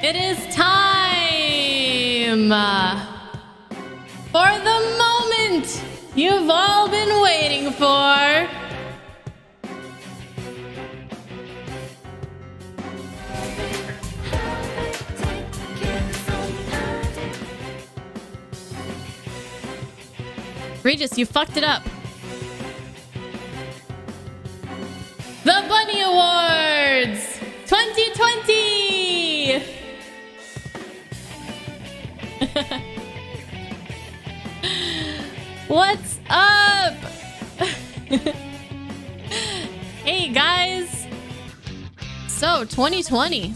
It is time for the moment you've all been waiting for. Regis, you fucked it up. The Bunny Awards 2020! What's up? Hey guys. So 2020.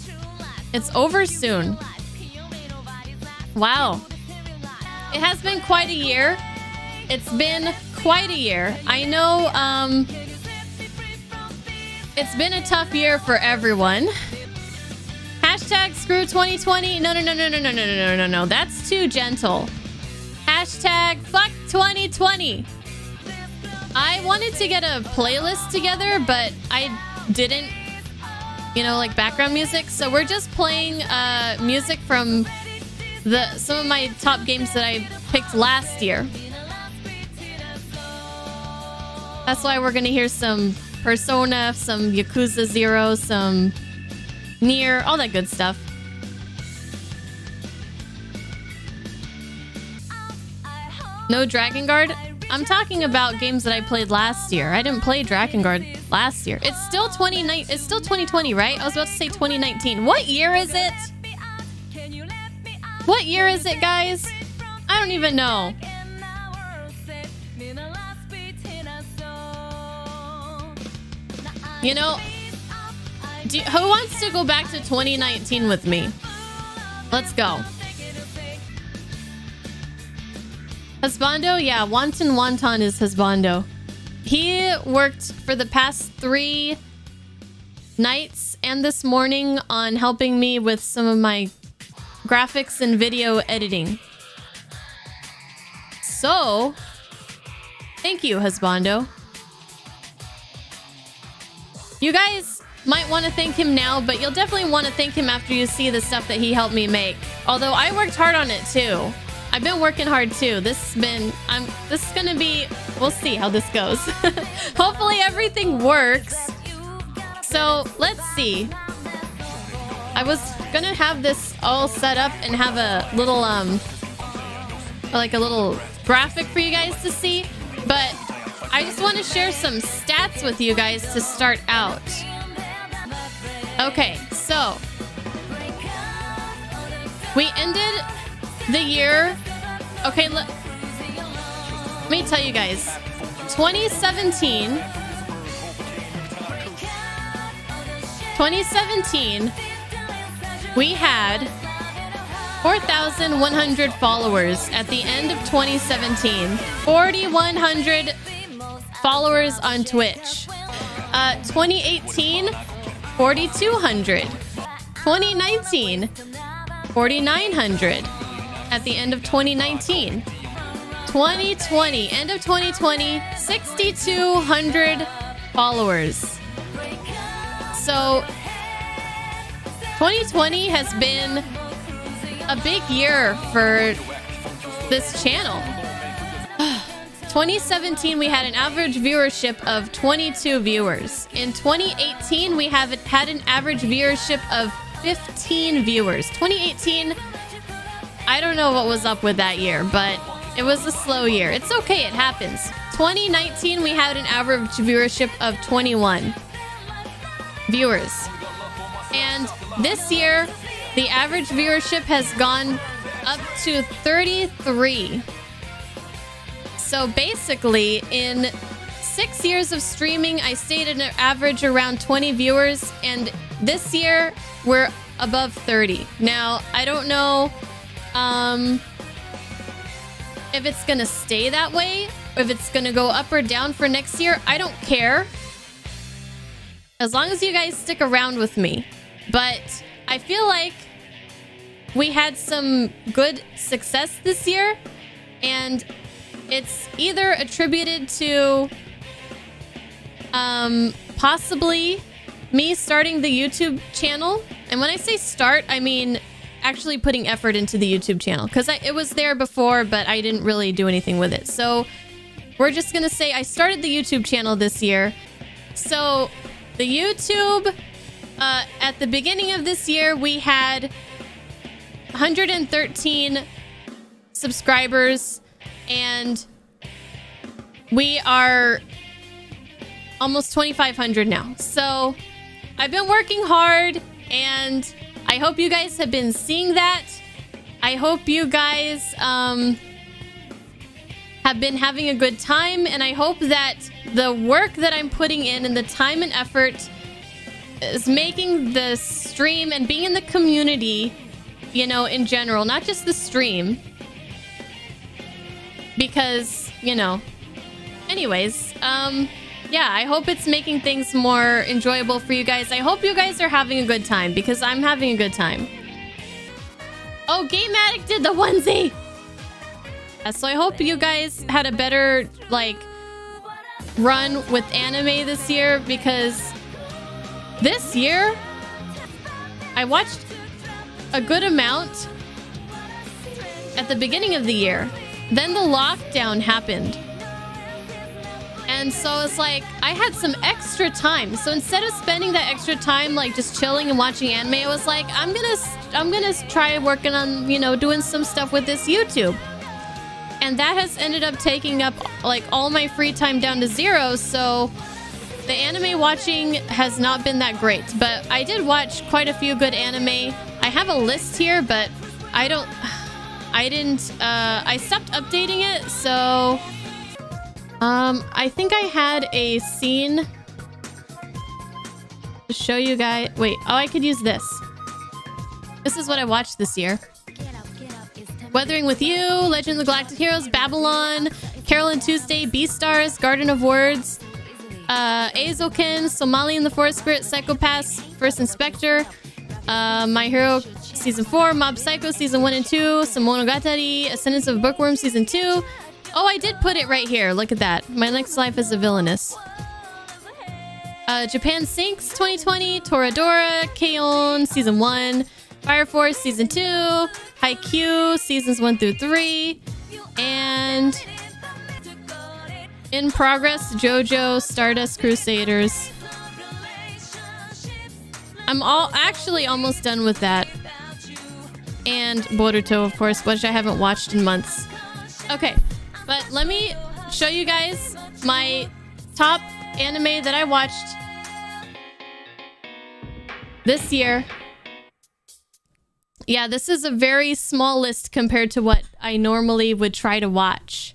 It's over soon. Wow. It has been quite a year. It's been quite a year. I know it's been a tough year for everyone. Hashtag screw 2020. No. That's too gentle. Hashtag fuck 2020. I wanted to get a playlist together, but I didn't, you know, like background music. So we're just playing music from some of my top games that I picked last year. That's why we're gonna hear some Persona, some Yakuza 0, some Nier, all that good stuff. No Dragon Guard? I'm talking about games that I played last year. I didn't play Dragon Guard last year. It's still 2020, right? I was about to say 2019. What year is it? What year is it, guys? I don't even know. You know, who wants to go back to 2019 with me? Let's go. Husbando? Yeah, Wonton is Husbando. He worked for the past 3 nights and this morning on helping me with some of my graphics and video editing. So, thank you, Husbando. You guys might want to thank him now, but you'll definitely want to thank him after you see the stuff that he helped me make. Although I worked hard on it too. I've been working hard too. This is gonna be, we'll see how this goes. Hopefully everything works. So let's see. I was gonna have this all set up and have a little like a little graphic for you guys to see, but I just want to share some stats with you guys to start out. Okay, so we ended the year. Okay, let me tell you guys. 2017, we had 4,100 followers at the end of 2017. 4,100 followers on Twitch. 2018, 4,200. 2019, 4,900 at the end of 2019. 2020, end of 2020, 6,200 followers. So 2020 has been a big year for this channel. 2017, we had an average viewership of 22 viewers. In 2018, we had an average viewership of 15 viewers. 2018, I don't know what was up with that year, but it was a slow year. It's okay, it happens. 2019, we had an average viewership of 21 viewers. And this year, the average viewership has gone up to 33. So basically, in 6 years of streaming, I stayed at an average around 20 viewers, and this year we're above 30. Now, I don't know if it's gonna stay that way, if it's gonna go up or down for next year. I don't care, as long as you guys stick around with me. But I feel like we had some good success this year, and it's either attributed to possibly me starting the YouTube channel. And when I say start, I mean actually putting effort into the YouTube channel, because it was there before, but I didn't really do anything with it. So we're just gonna say I started the YouTube channel this year. So the YouTube, at the beginning of this year, we had 113 subscribers, and we are almost 2,500 now. So I've been working hard, and I hope you guys have been seeing that. I hope you guys have been having a good time, and I hope that the work that I'm putting in and the time and effort is making the stream and being in the community, you know, in general, not just the stream, because, you know, anyways, yeah, I hope it's making things more enjoyable for you guys. I hope you guys are having a good time, because I'm having a good time. Oh, Game Addict did the onesie! So I hope you guys had a better, like, run with anime this year, because this year I watched a good amount at the beginning of the year. Then the lockdown happened. And so it's like, I had some extra time. So instead of spending that extra time, like, just chilling and watching anime, I was like, I'm gonna try working on, you know, doing some stuff with this YouTube. And that has ended up taking up, like, all my free time down to 0. So the anime watching has not been that great. But I did watch quite a few good anime. I have a list here, but I stopped updating it, so I think I had a scene to show you guys. Wait, oh, I could use this. This is what I watched this year. Weathering with You, Legend of the Galactic Heroes, Babylon, Carol and Tuesday, Beastars, Garden of Words, Azoken, Somali and the Forest Spirit, Psychopaths, First Inspector, My Hero Season 4, Mob Psycho Season 1 and 2, Monogatari, Ascendance of Bookworm Season 2. Oh, I did put it right here. Look at that. My next life as a villainess. Japan Sinks 2020, Toradora, K-On! Season 1, Fire Force Season 2, Haikyuu Seasons 1 through 3, and in progress, JoJo Stardust Crusaders. I'm actually almost done with that. And Boruto, of course, which I haven't watched in months. Okay, but let me show you guys my top anime that I watched this year. Yeah, this is a very small list compared to what I normally would try to watch.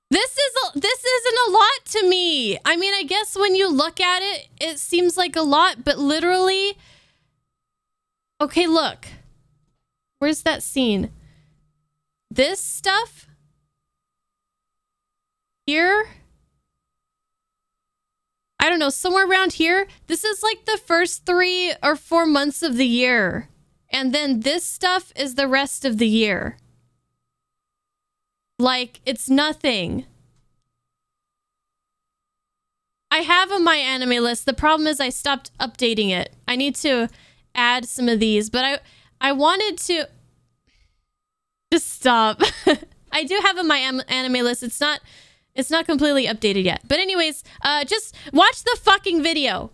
This isn't a lot to me. I mean, I guess when you look at it, it seems like a lot, but literally... Okay, look. Where's that scene? This stuff? Here? I don't know, somewhere around here. This is like the first 3 or 4 months of the year. And then this stuff is the rest of the year. Like, it's nothing. I have a My Anime list. The problem is I stopped updating it. I need to add some of these, but I wanted to... Just stop. I do have a My Anime list. It's not completely updated yet. But anyways, just watch the fucking video.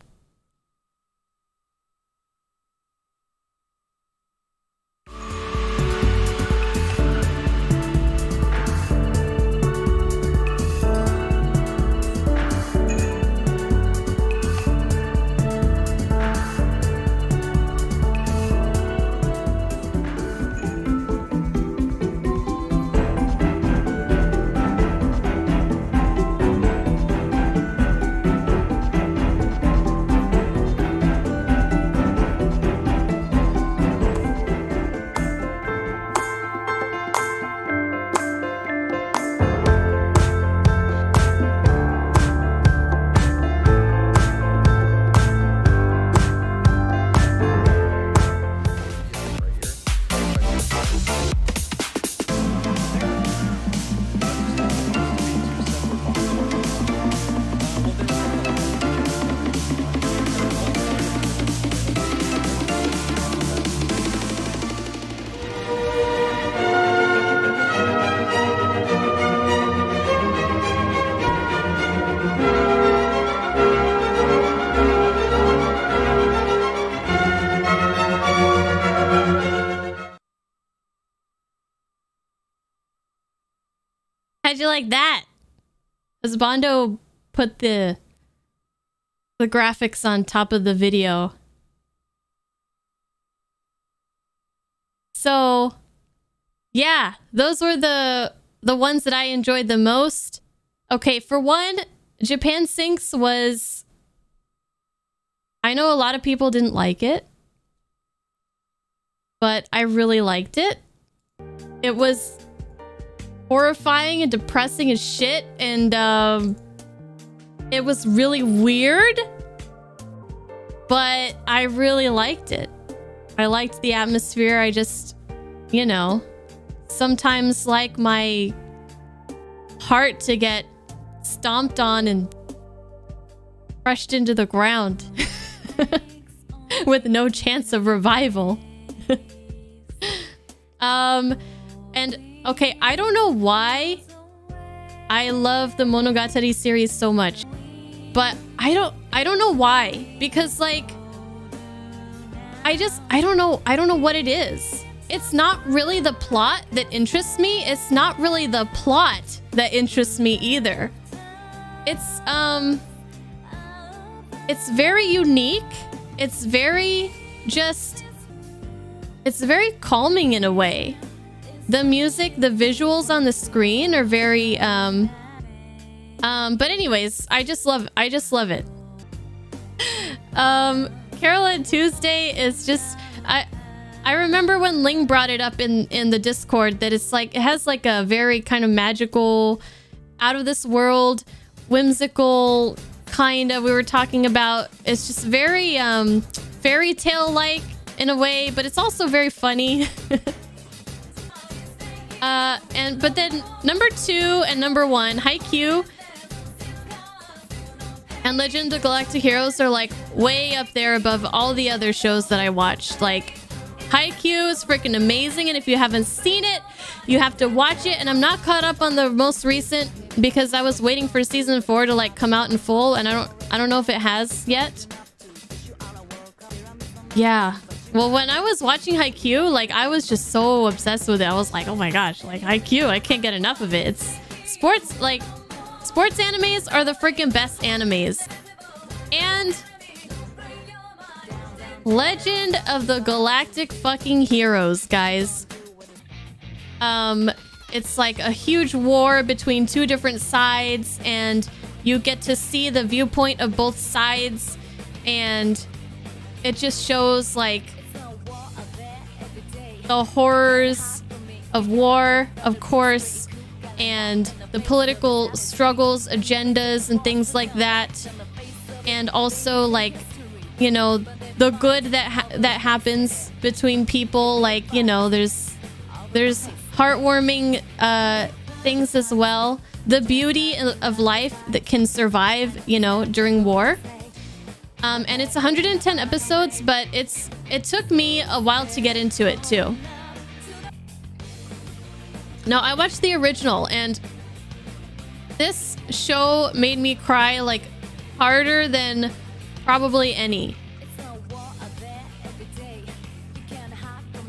How'd you like that? As Bondo put the graphics on top of the video. So, yeah, those were the ones that I enjoyed the most. Okay, for one, Japan Sinks was... I know a lot of people didn't like it, but I really liked it. It was horrifying and depressing as shit, and it was really weird, but I really liked it. I liked the atmosphere. I just, you know, sometimes like my heart to get stomped on and crushed into the ground with no chance of revival. And okay, I don't know why I love the Monogatari series so much, but I don't know why, because like I don't know what it is. It's not really the plot that interests me. It's not really the plot that interests me either. It's very unique. It's very it's very calming in a way. The music, the visuals on the screen are very but anyways, I just love it. Carol and Tuesday is just I remember when Ling brought it up in the Discord that it's like it has like a very kind of magical, out of this world, whimsical kind of, we were talking about, it's just very fairy tale like in a way, but it's also very funny. But then number 2 and number 1, Haikyuu and Legend of Galactic Heroes are like way up there above all the other shows that I watched. Like Haikyuu is freaking amazing, and if you haven't seen it, you have to watch it. And I'm not caught up on the most recent because I was waiting for season 4 to like come out in full, and I don't know if it has yet. Yeah. Well, when I was watching Haikyuu, like I was just so obsessed with it. I was like, oh my gosh, like Haikyuu, I can't get enough of it. It's sports, like sports animes are the freaking best animes. And Legend of the Galactic fucking Heroes, guys. It's like a huge war between two different sides, and you get to see the viewpoint of both sides, and it just shows like the horrors of war, of course, and the political struggles, agendas, and things like that. And also, like, you know, the good that happens between people. Like, you know, there's heartwarming things as well. The beauty of life that can survive, you know, during war. And it's 110 episodes, but it took me a while to get into it too. Now, I watched the original, and this show made me cry like harder than probably any.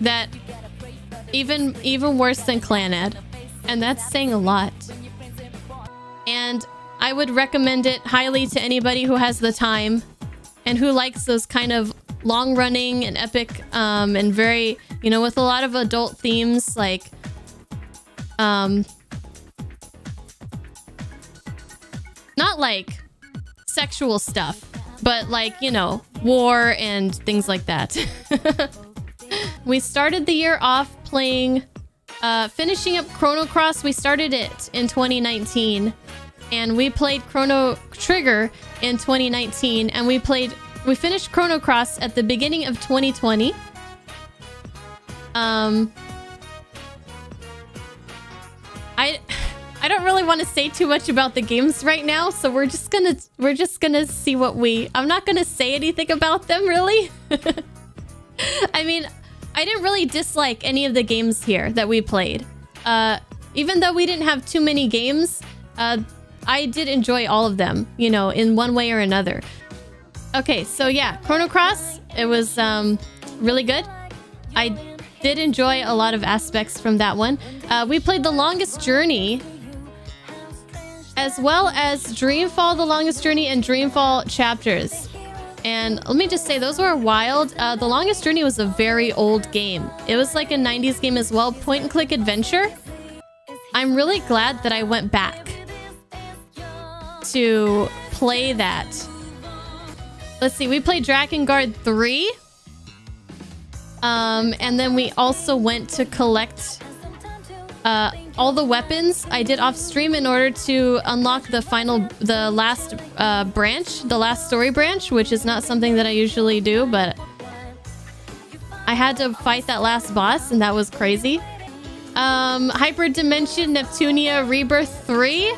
That even worse than Clannad, and that's saying a lot. And I would recommend it highly to anybody who has the time and who likes those kind of long-running and epic and very, you know, with a lot of adult themes, like not like sexual stuff, but like, you know, war and things like that. We started the year off playing, finishing up Chrono Cross. We started it in 2019, and we played Chrono Trigger in 2019, and we finished Chrono Cross at the beginning of 2020. I don't really want to say too much about the games right now, so we're just gonna see what I'm not gonna say anything about them, really. I mean, I didn't really dislike any of the games here that we played. Even though we didn't have too many games, I did enjoy all of them, you know, in one way or another. Okay, so yeah, Chrono Cross, it was really good. I did enjoy a lot of aspects from that one. We played The Longest Journey as well as Dreamfall: The Longest Journey and Dreamfall Chapters. And let me just say, those were wild. The Longest Journey was a very old game. It was like a 90s game as well, point and click adventure. I'm really glad that I went back to play that. Let's see, we played Drakengard 3. And then we also went to collect all the weapons I did off stream in order to unlock the last branch, the last story branch, which is not something that I usually do, but I had to fight that last boss and that was crazy. Hyperdimension Neptunia Rebirth 3.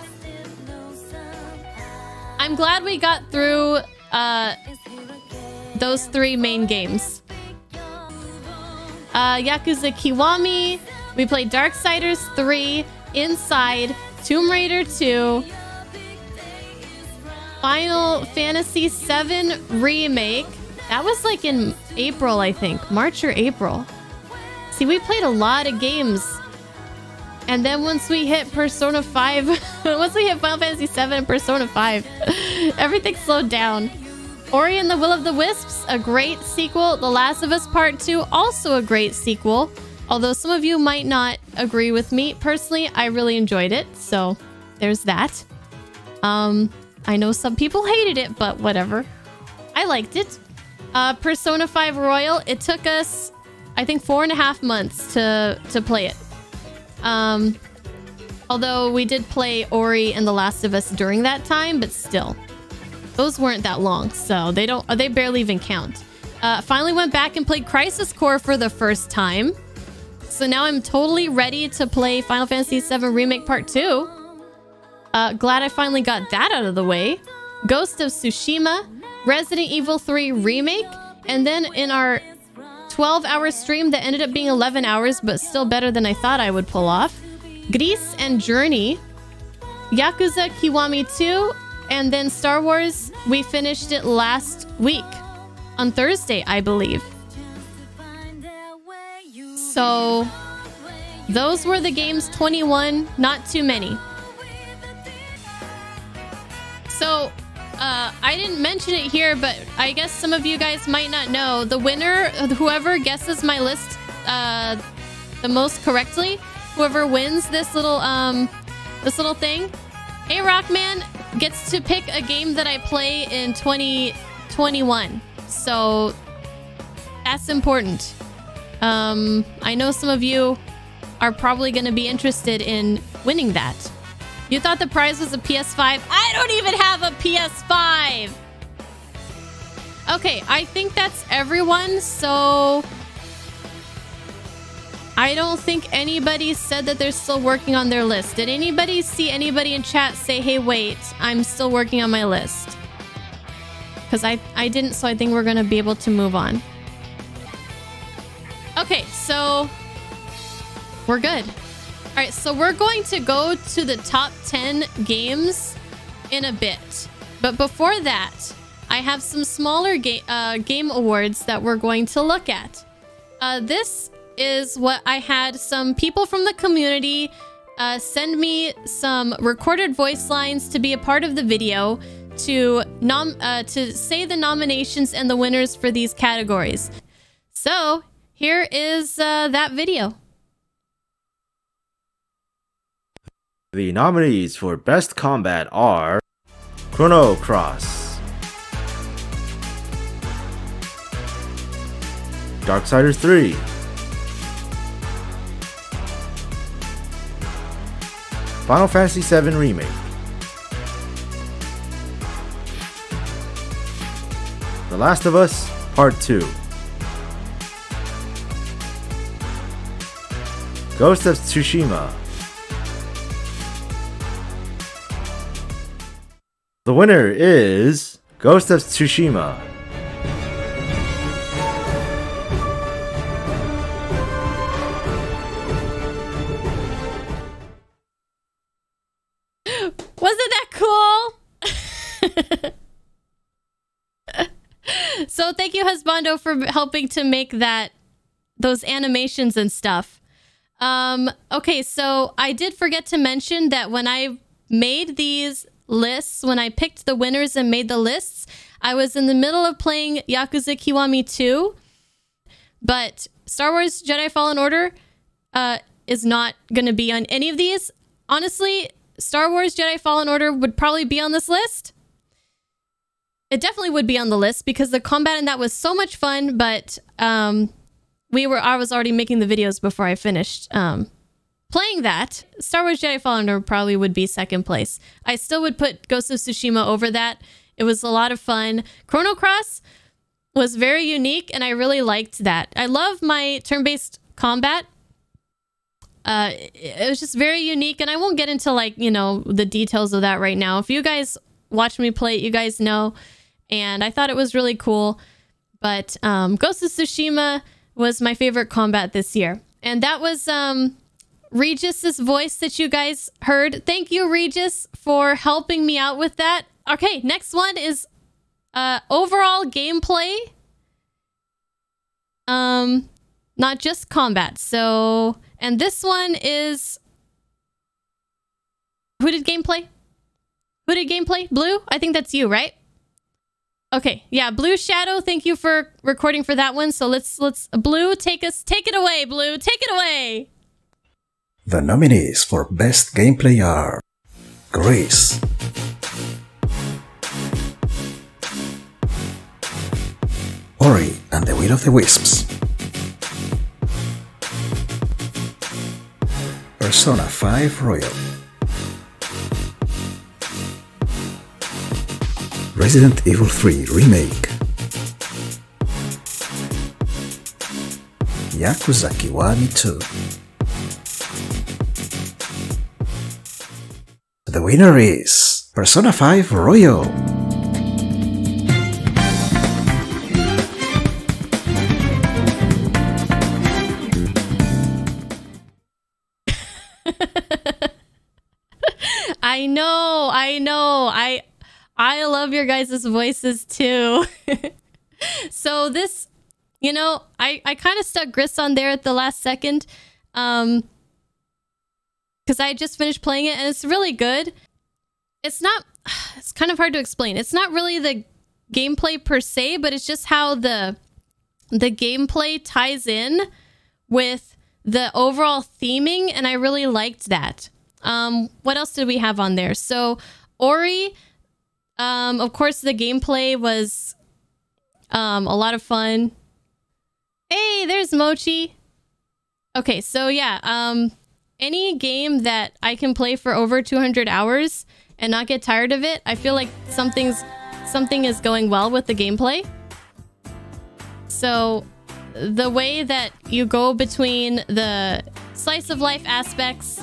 I'm glad we got through those 3 main games. Yakuza Kiwami. We played Darksiders 3, Inside, Tomb Raider 2, Final Fantasy 7 Remake. That was like in April, I think. March or April. See, we played a lot of games. And then once we hit Persona 5, once we hit Final Fantasy 7 and Persona 5, everything slowed down. Ori and the Will of the Wisps, a great sequel. The Last of Us Part 2, also a great sequel. Although some of you might not agree with me. Personally, I really enjoyed it. So there's that. I know some people hated it, but whatever. I liked it. Persona 5 Royal. It took us, I think, 4.5 months to play it. Although we did play Ori and The Last of Us during that time, but still. Those weren't that long, so they barely even count. Finally went back and played Crisis Core for the first time. So now I'm totally ready to play Final Fantasy VII Remake Part 2. Glad I finally got that out of the way. Ghost of Tsushima, Resident Evil 3 Remake, and then in our 12-hour stream that ended up being 11 hours, but still better than I thought I would pull off. Gris and Journey, Yakuza Kiwami 2, and then Star Wars, we finished it last week. On Thursday, I believe. So, those were the games. 21, not too many. So, I didn't mention it here, but I guess some of you guys might not know. The winner, whoever guesses my list the most correctly, whoever wins this little thing, hey Rockman, gets to pick a game that I play in 2021. So, that's important. I know some of you are probably going to be interested in winning that. You thought the prize was a PS5? I don't even have a PS5! Okay, I think that's everyone, so... I don't think anybody said that they're still working on their list. Did anybody see anybody in chat say, hey, wait, I'm still working on my list? Because I didn't, so I think we're going to be able to move on. Okay, so we're good. All right, so we're going to go to the top 10 games in a bit. But before that, I have some smaller game awards that we're going to look at. This is what I had some people from the community send me some recorded voice lines to be a part of the video to say the nominations and the winners for these categories. So here is that video. The nominees for Best Combat are Chrono Cross, Darksiders 3, Final Fantasy VII Remake, The Last of Us Part 2, Ghost of Tsushima. The winner is Ghost of Tsushima. Wasn't that cool? So thank you, Husbando, for helping to make those animations and stuff. Okay, so I did forget to mention that when I made these lists, when I picked the winners and made the lists, I was in the middle of playing Yakuza Kiwami 2, but Star Wars Jedi Fallen Order is not going to be on any of these. Honestly, Star Wars Jedi Fallen Order would probably be on this list. It definitely would be on the list because the combat in that was so much fun, but I was already making the videos before I finished playing that. Star Wars Jedi Fallen Order probably would be second place. I still would put Ghost of Tsushima over that. It was a lot of fun. Chrono Cross was very unique, and I really liked that. I love my turn-based combat. It was just very unique, and I won't get into, like, you know, the details of that right now. If you guys watch me play it, you guys know, and I thought it was really cool. But Ghost of Tsushima was my favorite combat this year, and that was Regis's voice that you guys heard. Thank you, Regis, for helping me out with that. Okay, next one is overall gameplay. Not just combat. So, and this one is... Who did gameplay? Who did gameplay? Blue? I think that's you, right? Okay, yeah, Blue Shadow, thank you for recording for that one. So let's Blue, take it away, Blue, take it away. The nominees for Best Gameplay are Grease, Ori and the Will of the Wisps, Persona 5 Royal, Resident Evil 3 Remake, Yakuza Kiwami 2. The winner is Persona 5 Royal. I know. I love your guys' voices too. So this, you know, I kind of stuck Gris on there at the last second. Because I just finished playing it and it's really good. It's kind of hard to explain. It's not really the gameplay per se, but it's just how the gameplay ties in with the overall theming, and I really liked that. What else did we have on there? So Ori, of course the gameplay was a lot of fun. Hey, there's Mochi. Okay, so yeah, any game that I can play for over 200 hours and not get tired of it, I feel like something is going well with the gameplay. So the way that you go between the slice of life aspects.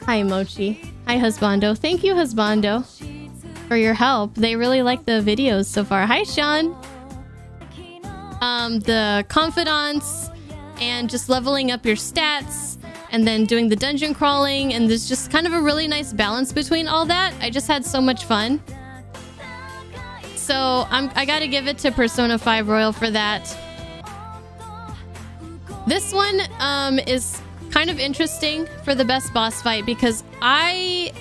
Hi, Mochi. Hi, Husbando. Thank you, Husbando, for your help. They really like the videos so far. Hi, Sean. The confidants and just leveling up your stats and then doing the dungeon crawling, and there's just kind of a really nice balance between all that. I just had so much fun. So I gotta give it to Persona 5 Royal for that. This one is kind of interesting for the best boss fight because I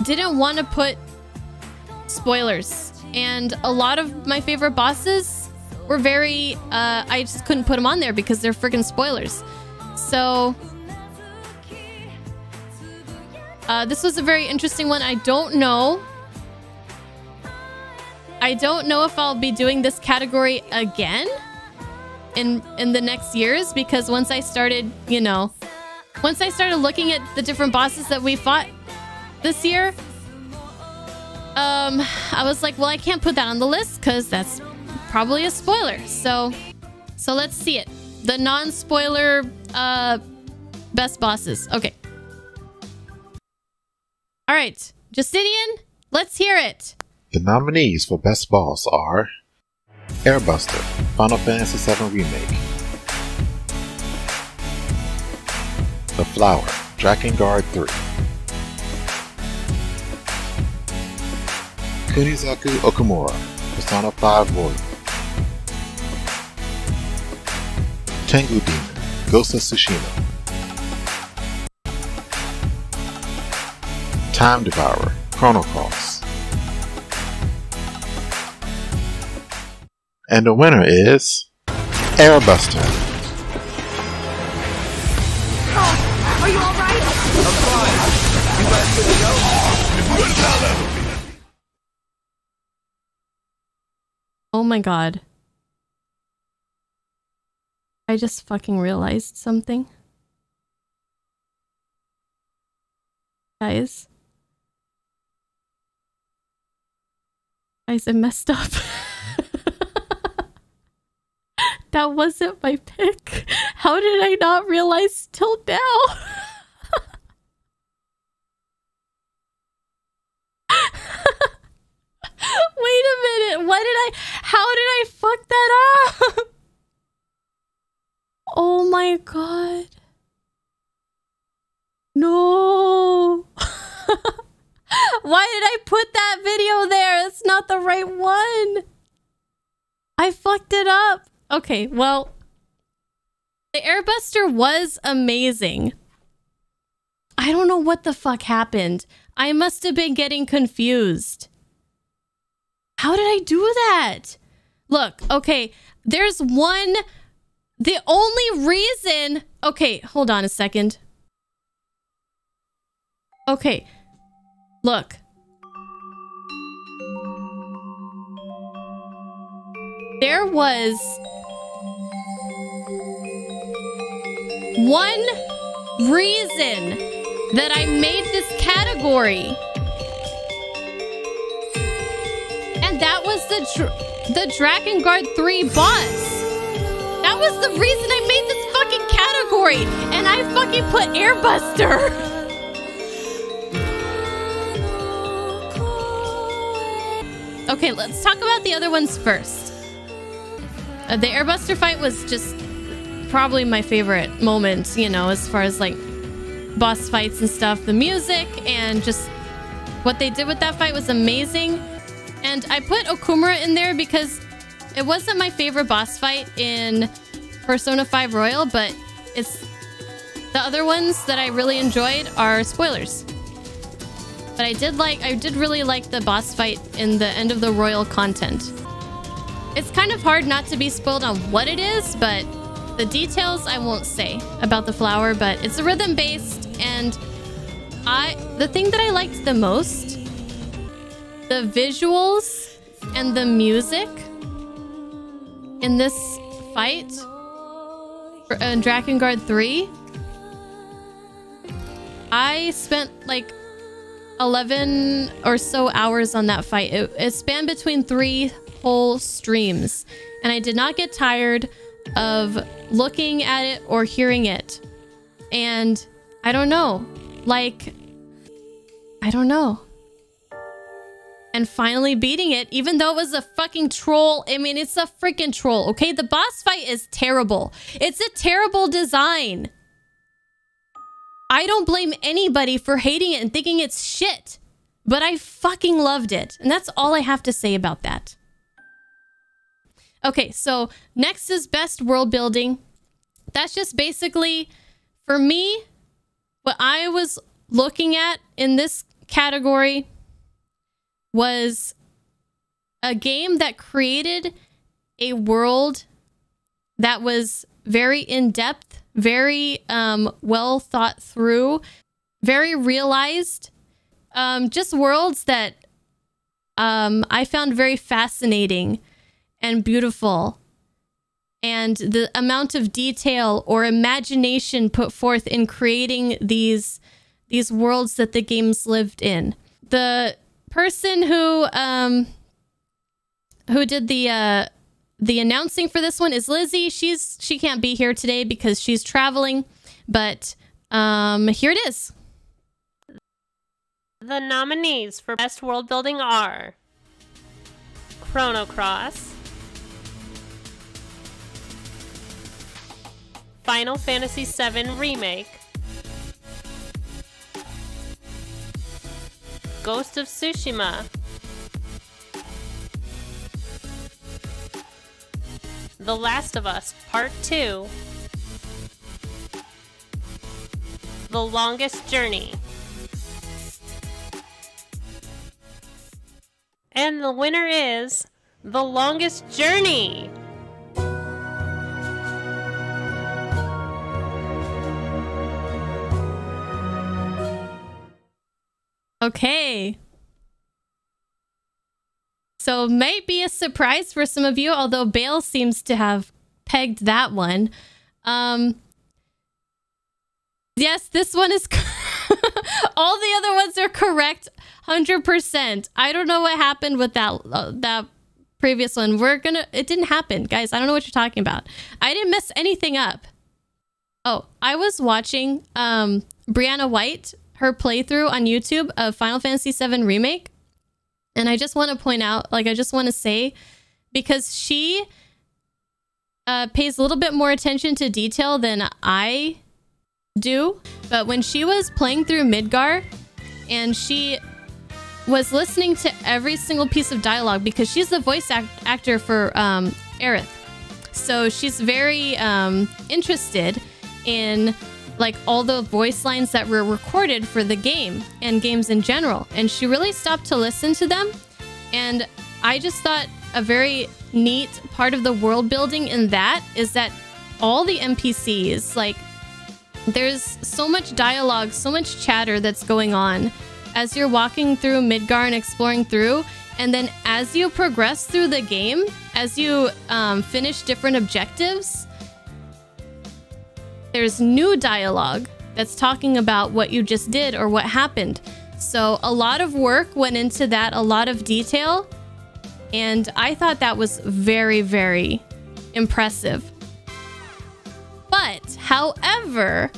didn't want to put spoilers, and a lot of my favorite bosses were very I just couldn't put them on there because they're freaking spoilers. So this was a very interesting one. I don't know if I'll be doing this category again in the next years, because once I started looking at the different bosses that we fought this year, I was like, well, I can't put that on the list because that's probably a spoiler. So let's see it. The non-spoiler best bosses. Okay. All right, Justinian, let's hear it. The nominees for Best Boss are Airbuster, Final Fantasy VII Remake, The Flower, Drakengard 3, Kunizaku Okamura, Persona 5 Royal, Tengu Demon, Ghost of Tsushima, Time Devourer, Chrono Cross. And the winner is Airbuster. Oh, are you alright? I'm fine. You guys good to go? Good fellow. Oh my god. I just fucking realized something. Guys. Guys, I messed up. That wasn't my pick. How did I not realize till now? Wait a minute. How did I fuck that up? Oh my god. No. Why did I put that video there? It's not the right one. I fucked it up. Okay, well, the Airbuster was amazing. I don't know what the fuck happened. I must have been getting confused. How did I do that? Look, okay, there's one... The only reason... Okay, hold on a second. Okay, look. There was one reason that I made this category. And that was the Dragon Guard 3 boss. That was the reason I made this fucking category. And I fucking put Airbuster. Okay, let's talk about the other ones first. The Airbuster fight was just probably my favorite moment, you know, as far as like boss fights and stuff. The music and just what they did with that fight was amazing. And I put Okumura in there because it wasn't my favorite boss fight in Persona 5 Royal, but it's the other ones that I really enjoyed are spoilers. But I did really like the boss fight in the end of the Royal content. It's kind of hard not to be spoiled on what it is, but the details I won't say about the flower, but it's a rhythm based, and the thing that I liked the most, the visuals and the music in this fight for Dragon Guard 3. I spent like 11 or so hours on that fight. It spanned between 3 whole streams, and I did not get tired of looking at it or hearing it. And I don't know, like, I don't know. And finally beating it, even though it was a fucking troll. I mean, it's a freaking troll, okay? The boss fight is terrible. It's a terrible design. I don't blame anybody for hating it and thinking it's shit, but I fucking loved it. And that's all I have to say about that. Okay, so next is best world building. That's just basically, for me, what I was looking at in this category was a game that created a world that was very in-depth, very well thought through, very realized. Just worlds that I found very fascinating and beautiful. And the amount of detail or imagination put forth in creating these worlds that the games lived in. The person who did the announcing for this one is Lizzie. She can't be here today because she's traveling, but here it is. The nominees for Best World Building are Chrono Cross, Final Fantasy VII Remake, Ghost of Tsushima, The Last of Us Part 2, The Longest Journey, And the winner is The Longest Journey. Okay. So might be a surprise for some of you, although Bale seems to have pegged that one. Yes, this one is... All the other ones are correct, 100%. I don't know what happened with that previous one. It didn't happen, guys. I don't know what you're talking about. I didn't mess anything up. Oh, I was watching Brianna White, her playthrough on YouTube of Final Fantasy VII Remake. And I just want to point out, like, I just want to say, because she pays a little bit more attention to detail than I do. But when she was playing through Midgar and she was listening to every single piece of dialogue, because she's the voice actor for Aerith. So she's very interested in like all the voice lines that were recorded for the game and games in general. And she really stopped to listen to them. And I just thought a very neat part of the world building in that is that all the NPCs, like, there's so much dialogue, so much chatter that's going on as you're walking through Midgar and exploring through. And then as you progress through the game, as you finish different objectives, there's new dialogue that's talking about what you just did or what happened. So a lot of work went into that, a lot of detail. And I thought that was very, very impressive. But, however,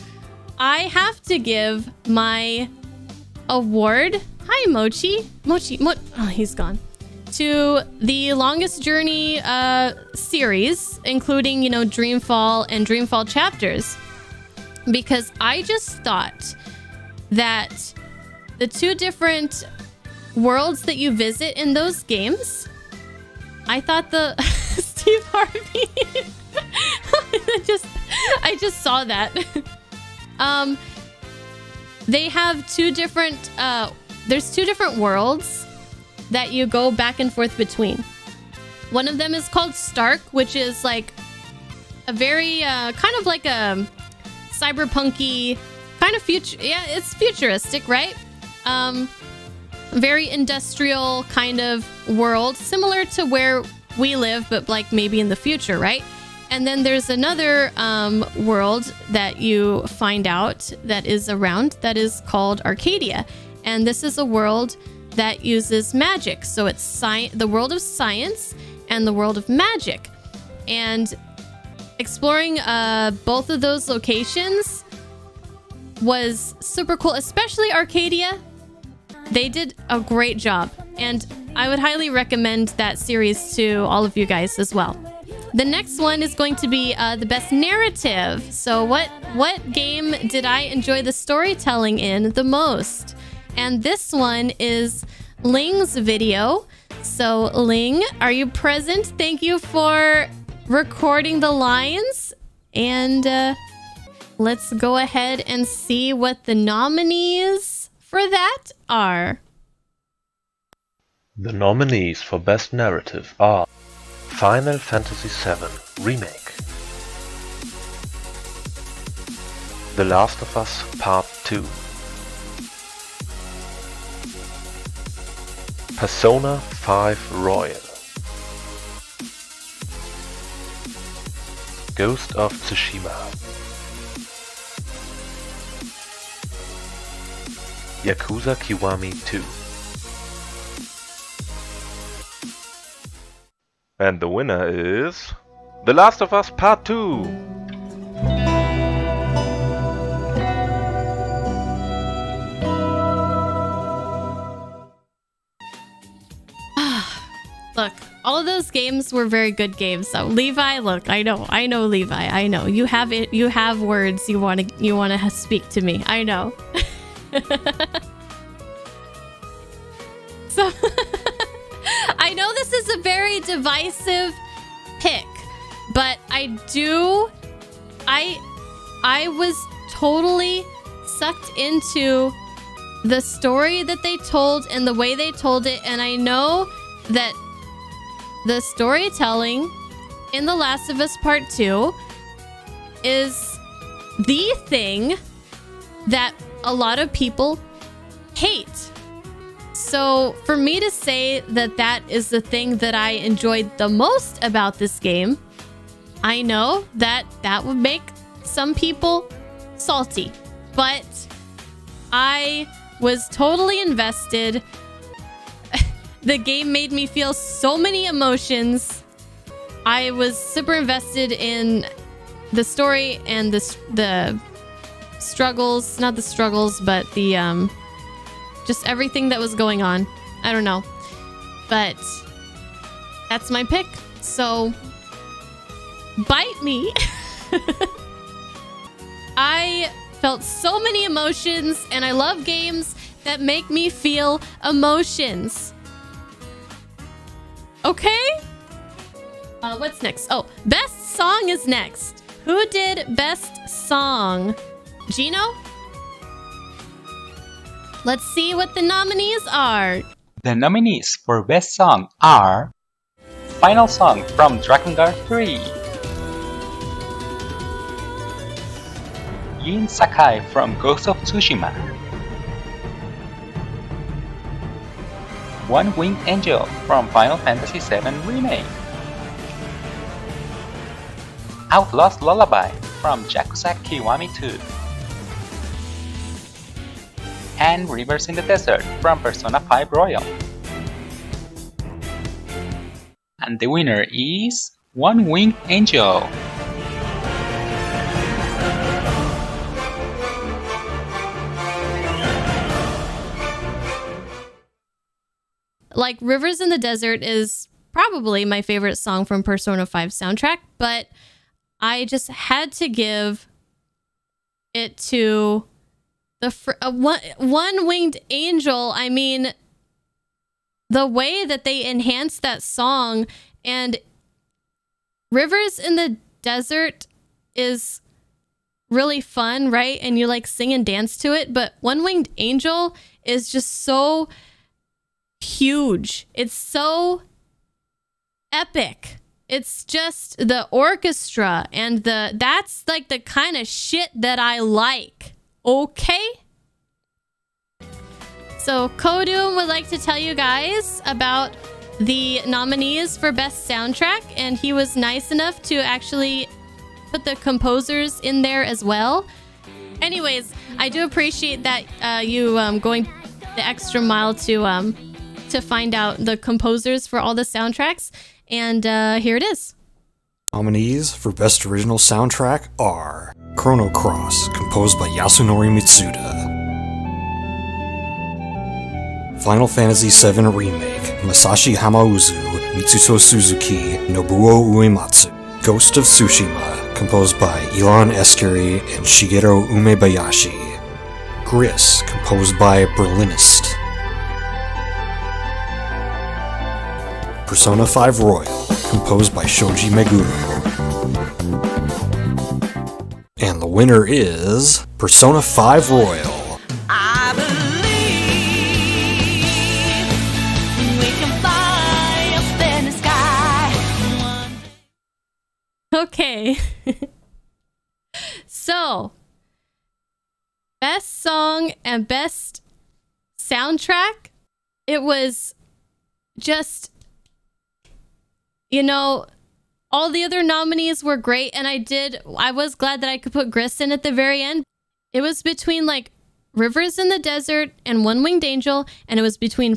I have to give my award... Hi, Mochi. Oh, he's gone. To the Longest Journey series, including, you know, Dreamfall and Dreamfall chapters. Because I just thought that the two different worlds that you visit in those games... I thought the... Steve Harvey... I just saw that. They have two different... there's two different worlds that you go back and forth between. One of them is called Stark, which is like a very kind of like a cyberpunky kind of future. Yeah, it's futuristic, right? Very industrial kind of world, similar to where we live, but like maybe in the future, right? And then there's another world that you find out that is around that is called Arcadia. And this is a world that uses magic. So it's the world of science and the world of magic. And exploring both of those locations was super cool, especially Arcadia. They did a great job. And I would highly recommend that series to all of you guys as well. The next one is going to be the best narrative. So what game did I enjoy the storytelling in the most? And this one is Ling's video. So Ling, are you present? Thank you for recording the lines. And let's go ahead and see what the nominees for that are. The nominees for Best Narrative are Final Fantasy VII Remake, The Last of Us Part 2, Persona 5 Royal, Ghost of Tsushima, Yakuza Kiwami 2. And the winner is... The Last of Us Part 2! Look, all of those games were very good games. So Levi, look, I know Levi. I know. You have it. You have words you want to speak to me. I know. So I know this is a very divisive pick, but I was totally sucked into the story that they told and the way they told it, and I know that the storytelling in The Last of Us Part 2 is the thing that a lot of people hate. So for me to say that that is the thing that I enjoyed the most about this game, I know that that would make some people salty, but I was totally invested. The game made me feel so many emotions. I was super invested in the story and the struggles, not the struggles, but the just everything that was going on. I don't know, but that's my pick. So bite me. I felt so many emotions, and I love games that make me feel emotions. Okay? What's next? Oh, best song is next. Who did best song? Gino? Let's see what the nominees are. The nominees for Best Song are Final Song from Drakengard 3, Yin Sakai from Ghost of Tsushima, One Winged Angel from Final Fantasy VII Remake, Outlaw's Lullaby from Yakuza Kiwami 2, and Rivers in the Desert from Persona 5 Royal. And the winner is One Winged Angel. Like, Rivers in the Desert is probably my favorite song from Persona 5 soundtrack, but I just had to give it to the One Winged Angel. I mean, the way that they enhanced that song, and Rivers in the Desert is really fun, right? And you like sing and dance to it, but One Winged Angel is just so huge. It's so epic. It's just the orchestra and that's like the kind of shit that I like. Okay? So Kodum would like to tell you guys about the nominees for best soundtrack, and he was nice enough to actually put the composers in there as well. Anyways, I do appreciate that you going the extra mile to find out the composers for all the soundtracks, and here it is. Nominees for Best Original Soundtrack are Chrono Cross, composed by Yasunori Mitsuda, Final Fantasy VII Remake, Masashi Hamauzu, Mitsuto Suzuki, Nobuo Uematsu, Ghost of Tsushima, composed by Elon Eskiri and Shigeru Umebayashi, Gris, composed by Berlinist, Persona 5 Royal, composed by Shoji Meguro. And the winner is Persona 5 Royal. I believe we can fly up in the sky. Okay. So, best song and best soundtrack, it was just, you know, all the other nominees were great, and I was glad that I could put Gris in at the very end. It was between like Rivers in the Desert and One Winged Angel, and it was between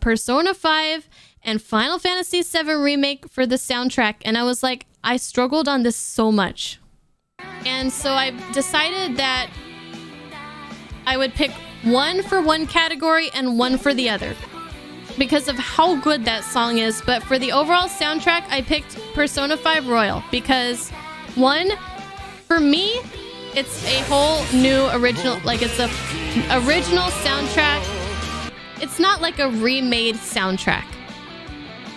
Persona 5 and Final Fantasy VII Remake for the soundtrack, and I was like, I struggled on this so much. And so I decided that I would pick one for one category and one for the other, because of how good that song is. But for the overall soundtrack, I picked Persona 5 Royal because, one, for me, it's a whole new original, like it's a original soundtrack. It's not like a remade soundtrack,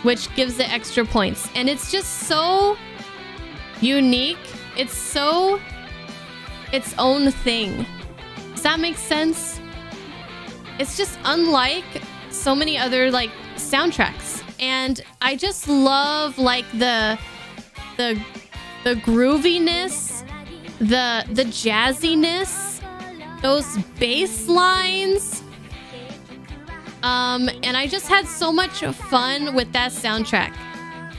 which gives it extra points. And it's just so unique. It's so its own thing. Does that make sense? It's just unlike so many other like soundtracks, and I just love like the grooviness, the jazziness, those bass lines. And I just had so much fun with that soundtrack.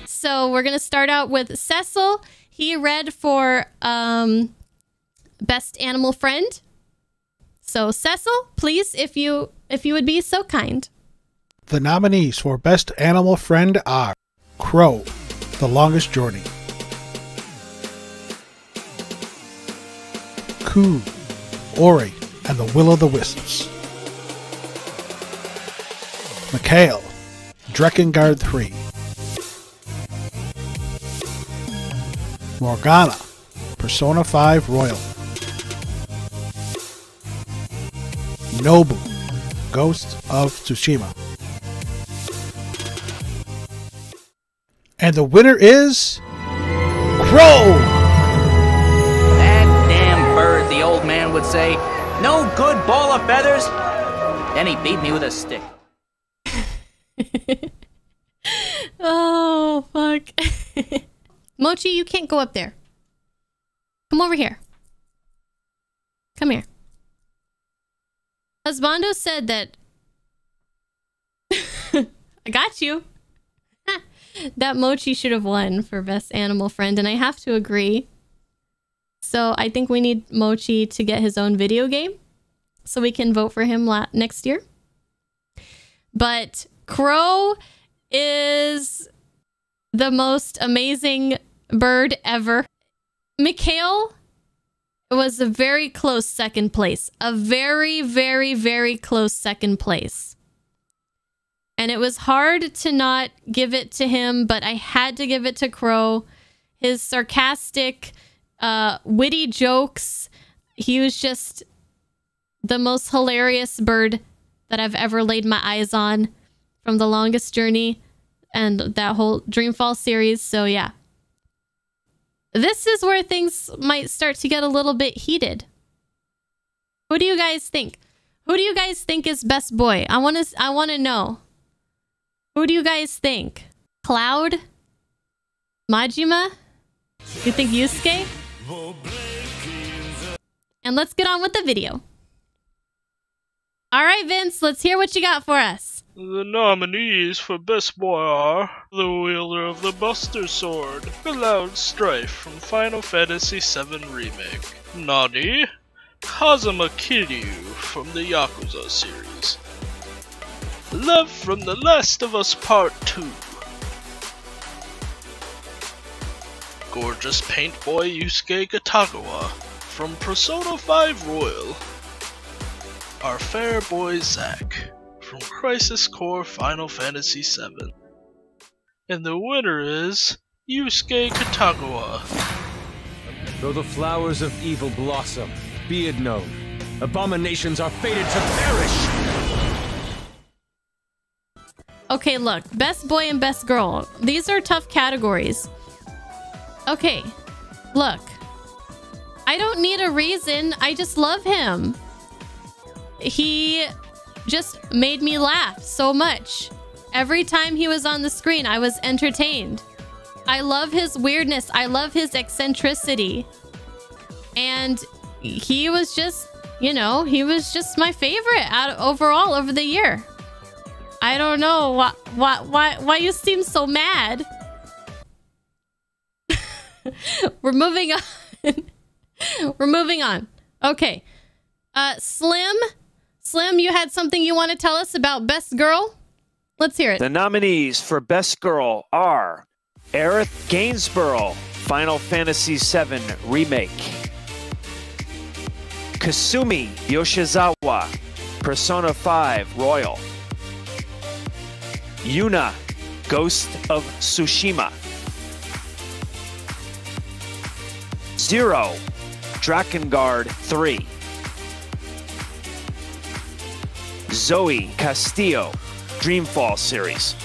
So we're gonna start out with Cecil. He read for Best Animal Friend. So Cecil, please, if you would be so kind. The nominees for Best Animal Friend are Crow, The Longest Journey, Coo, Ori, and the Will-o'-the-Wisps, Mikhail, Drekengard 3, Morgana, Persona 5 Royal, Nobu, Ghost of Tsushima. And the winner is Crow! That damn bird, the old man would say, no good ball of feathers. Then he beat me with a stick. Oh, fuck. Mochi, you can't go up there. Come over here. Come here. Husbando said that... I got you. That Mochi should have won for Best Animal Friend, and I have to agree. So I think we need Mochi to get his own video game so we can vote for him next year. But Crow is the most amazing bird ever. Mikhail was a very close second place. A very, very, very close second place. And it was hard to not give it to him, but I had to give it to Crow. His sarcastic, witty jokes. He was just the most hilarious bird that I've ever laid my eyes on from The Longest Journey and that whole Dreamfall series. So yeah. This is where things might start to get a little bit heated. Who do you guys think? Who do you guys think is best boy? I want to know. Who do you guys think? Cloud? Majima? You think Yusuke? And let's get on with the video. Alright, Vince, let's hear what you got for us. The nominees for Best Boy are the wielder of the Buster Sword, Cloud Strife from Final Fantasy VII Remake, Nani, Kazuma Kiryu from the Yakuza series, Lev from The Last of Us Part 2, Gorgeous Paint Boy Yusuke Katagawa from Persona 5 Royal, our fair boy Zack from Crisis Core Final Fantasy VII. And the winner is Yusuke Katagawa. Though the flowers of evil blossom, be it known, abominations are fated to perish! Okay, look. Best boy and best girl. These are tough categories. Okay, look. I don't need a reason. I just love him. He just made me laugh so much. Every time he was on the screen, I was entertained. I love his weirdness. I love his eccentricity. And he was just, you know, he was just my favorite overall over the year. I don't know why you seem so mad. We're moving on. We're moving on. Okay. Slim, you had something you want to tell us about Best Girl? Let's hear it. The nominees for Best Girl are Aerith Gainsborough, Final Fantasy VII Remake, Kasumi Yoshizawa, Persona 5 Royal, Yuna, Ghost of Tsushima, Zero, Drakengard 3, Zoe Castillo, Dreamfall series.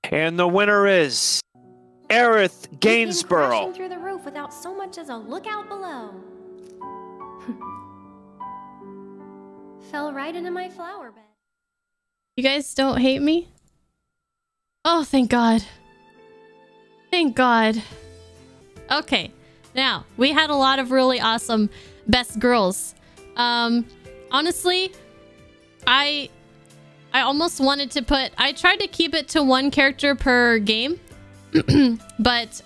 And the winner is Aerith Gainsborough. Crashing through the roof without so much as a look out below. Fell right into my flower bed. You guys don't hate me? Oh, thank God. Thank God. Okay. Now, we had a lot of really awesome best girls. Honestly, I almost wanted to put... I tried to keep it to one character per game. But,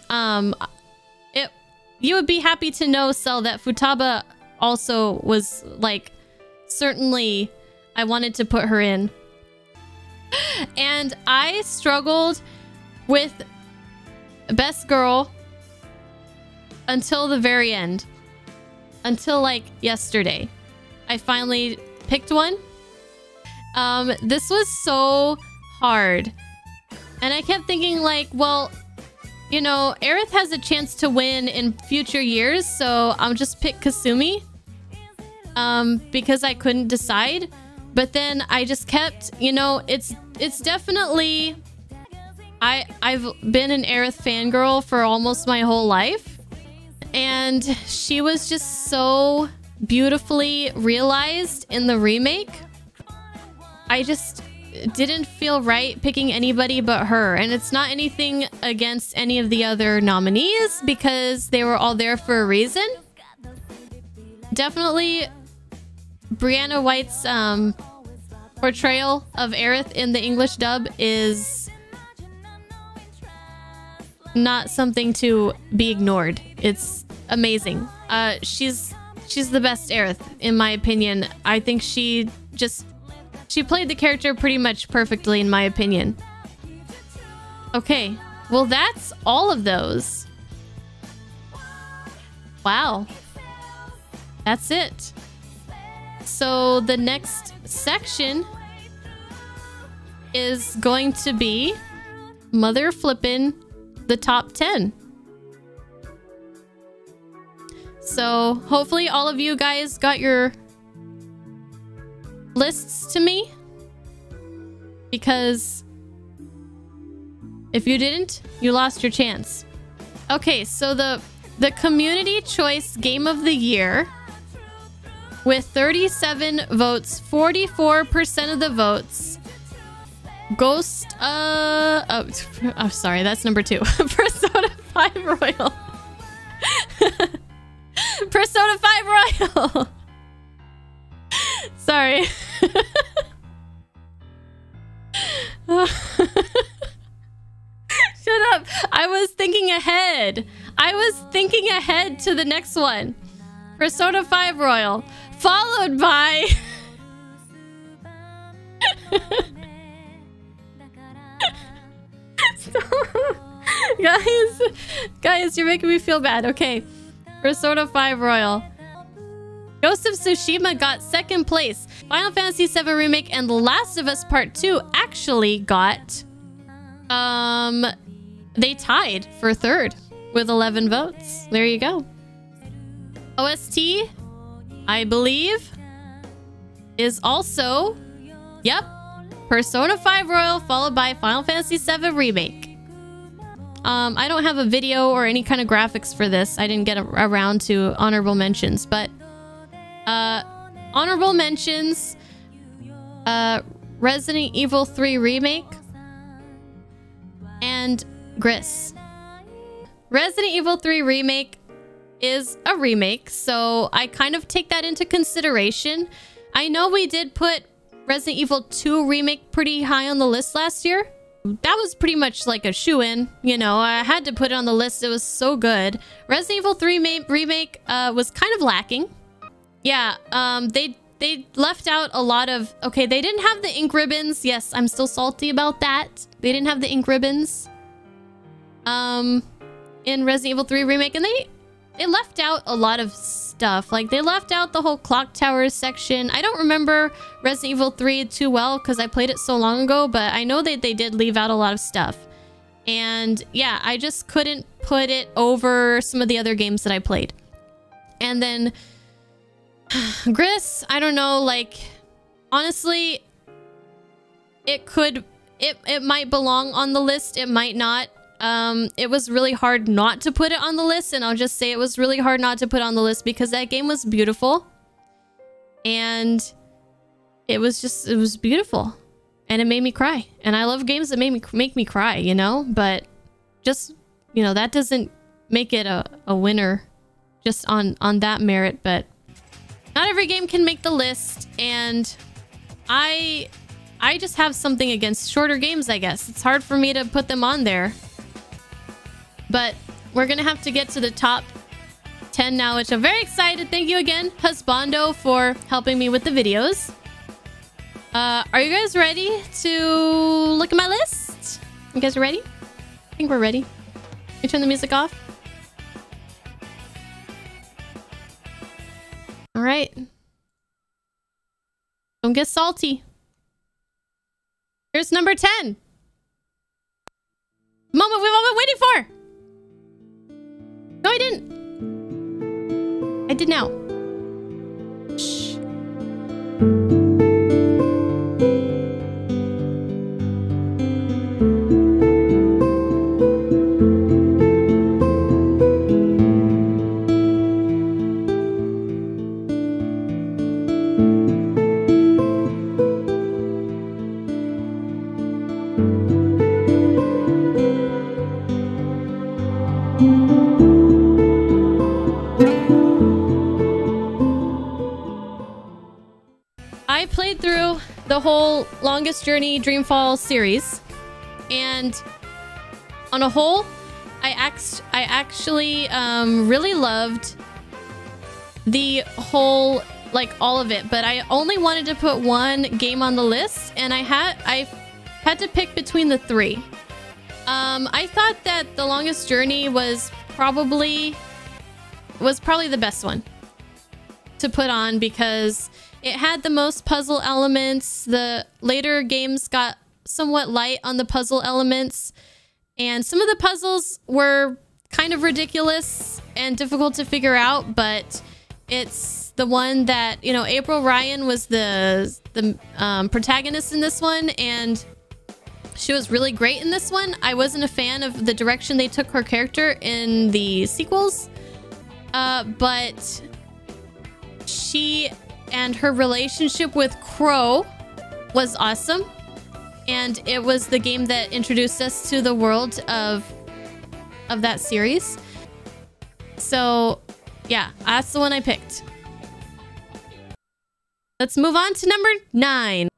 you would be happy to know, Cell, that Futaba also was, like, certainly I wanted to put her in. And I struggled with best girl until the very end. Until, like, yesterday. I finally picked one. This was so hard. And I kept thinking, like, well... You know, Aerith has a chance to win in future years, so I'll just pick Kasumi. Because I couldn't decide. But then I just kept, you know, it's definitely... I've been an Aerith fangirl for almost my whole life. And she was just so beautifully realized in the remake. I just... didn't feel right picking anybody but her, and it's not anything against any of the other nominees because they were all there for a reason. Definitely Brianna White's portrayal of Aerith in the English dub is not something to be ignored. It's amazing. She's the best Aerith in my opinion. I think she played the character pretty much perfectly, in my opinion. Okay, well, that's all of those. Wow. That's it. So the next section is going to be Mother Flippin' the top 10. So hopefully all of you guys got your lists to me, because if you didn't, you lost your chance. Okay, so the community choice game of the year with 37 votes, 44% of the votes, Ghost oh sorry, that's number 2. Persona 5 Royal. Persona 5 Royal. Sorry. Shut up. I was thinking ahead. I was thinking ahead to the next one. Persona 5 Royal. Followed by... Guys, you're making me feel bad. Okay. Persona 5 Royal. Ghost of Tsushima got 2nd place. Final Fantasy VII Remake and The Last of Us Part 2 actually got... they tied for 3rd with 11 votes. There you go. OST, I believe, is also... Yep. Persona 5 Royal followed by Final Fantasy VII Remake. I don't have a video or any kind of graphics for this. I didn't get around to honorable mentions, but... honorable mentions, Resident Evil 3 Remake and Gris. Resident Evil 3 Remake is a remake, so I kind of take that into consideration. I know we did put Resident Evil 2 Remake pretty high on the list last year. That was pretty much like a shoo-in, you know, I had to put it on the list. It was so good. Resident Evil 3 Remake was kind of lacking. Yeah, they left out a lot of... Okay, they didn't have the ink ribbons. Yes, I'm still salty about that. They didn't have the ink ribbons in Resident Evil 3 Remake, and they left out a lot of stuff. Like, they left out the whole clock towers section. I don't remember Resident Evil 3 too well because I played it so long ago, but I know that they did leave out a lot of stuff. And yeah, I just couldn't put it over some of the other games that I played. And then... Gris, I don't know, like, honestly, it might belong on the list, it might not. It was really hard not to put it on the list, and I'll just say it was really hard not to put on the list because that game was beautiful. And it was beautiful. and it made me cry. And I love games that make me cry, you know? But just, you know, that doesn't make it a winner just on that merit. But not every game can make the list, and I just have something against shorter games, I guess. It's hard for me to put them on there. But we're gonna have to get to the top 10 now, which I'm very excited. Thank you again, Husbando, for helping me with the videos. Are you guys ready to look at my list? You guys ready? I think we're ready. Let me turn the music off. All right. Don't get salty. Here's number 10. Moment we've all been waiting for. No, I didn't. I did now. Shh. I played through the whole Longest Journey Dreamfall series, and on a whole, I actually really loved the whole, like, all of it. But I only wanted to put one game on the list, and I had to pick between the three. I thought that the Longest Journey was probably the best one to put on because it had the most puzzle elements. The later games got somewhat light on the puzzle elements, and some of the puzzles were kind of ridiculous and difficult to figure out, but it's the one that, you know, April Ryan was the protagonist in this one, and she was really great in this one. I wasn't a fan of the direction they took her character in the sequels, but she and her relationship with Crow was awesome, and it was the game that introduced us to the world of that series. So yeah, that's the one I picked. Let's move on to number 9.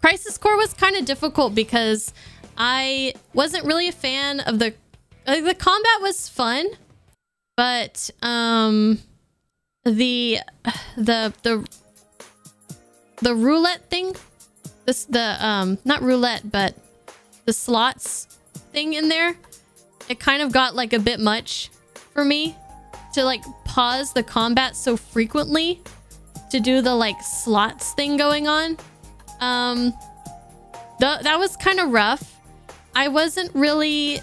Crisis Core was kind of difficult because I wasn't really a fan of the combat was fun, but the roulette thing, not roulette, but the slots thing in there, it kind of got like a bit much for me to like pause the combat so frequently to do the like slots thing going on. That was kind of rough. I wasn't really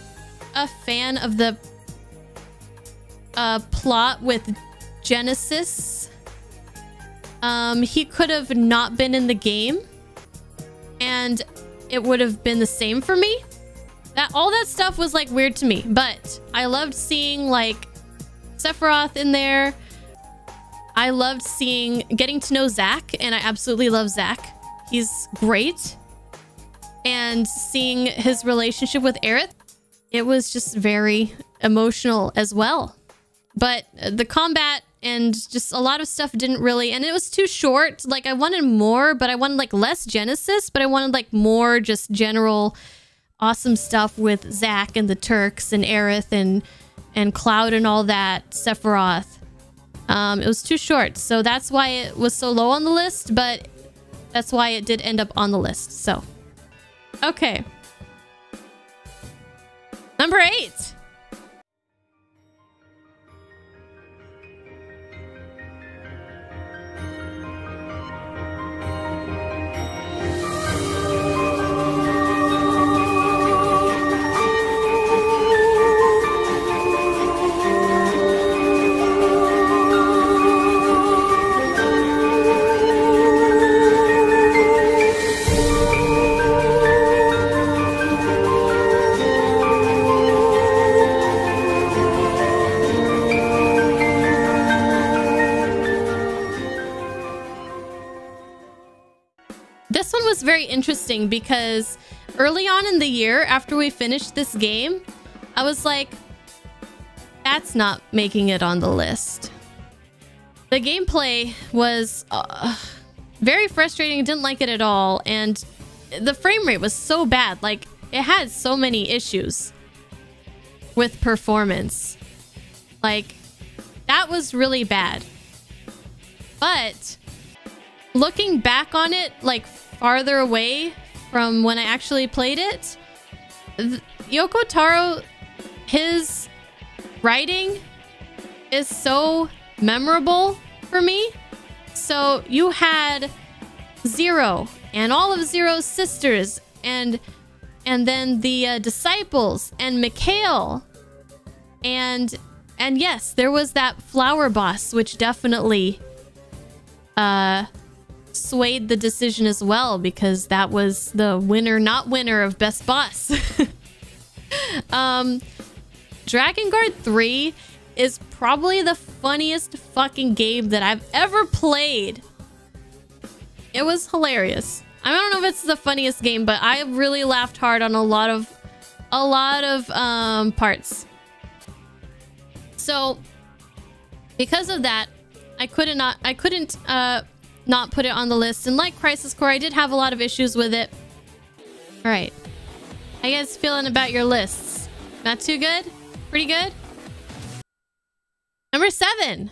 a fan of the plot with Genesis. He could have not been in the game, and it would have been the same for me. All that stuff was like weird to me, but I loved seeing like Sephiroth in there. I loved getting to know Zack, and I absolutely love Zack. He's great. And seeing his relationship with Aerith, it was just very emotional as well. But the combat and just a lot of stuff didn't really, and it was too short. Like I wanted more, but I wanted like less Genesis, but I wanted like more just general awesome stuff with Zack and the Turks and Aerith and Cloud and all that, Sephiroth. It was too short, so that's why it was so low on the list, but that's why it did end up on the list. So okay, number 8. interesting because early on in the year, after we finished this game, I was like, that's not making it on the list. The gameplay was very frustrating. Didn't like it at all. And the frame rate was so bad. Like, it had so many issues with performance. Like, that was really bad. But looking back on it, like, farther away from when I actually played it, Yoko Taro, his writing is so memorable for me. So you had Zero and all of Zero's sisters and then the disciples and Mikhail and yes, there was that flower boss, which definitely swayed the decision as well, because that was the winner of best boss. Dragon Guard 3 is probably the funniest fucking game that I've ever played. It was hilarious. I don't know if it's the funniest game, but I really laughed hard on a lot of parts. So because of that, I couldn't not put it on the list. And like Crisis Core, I did have a lot of issues with it. All right, how you guys feeling about your lists? Not too good? Pretty good? Number 7.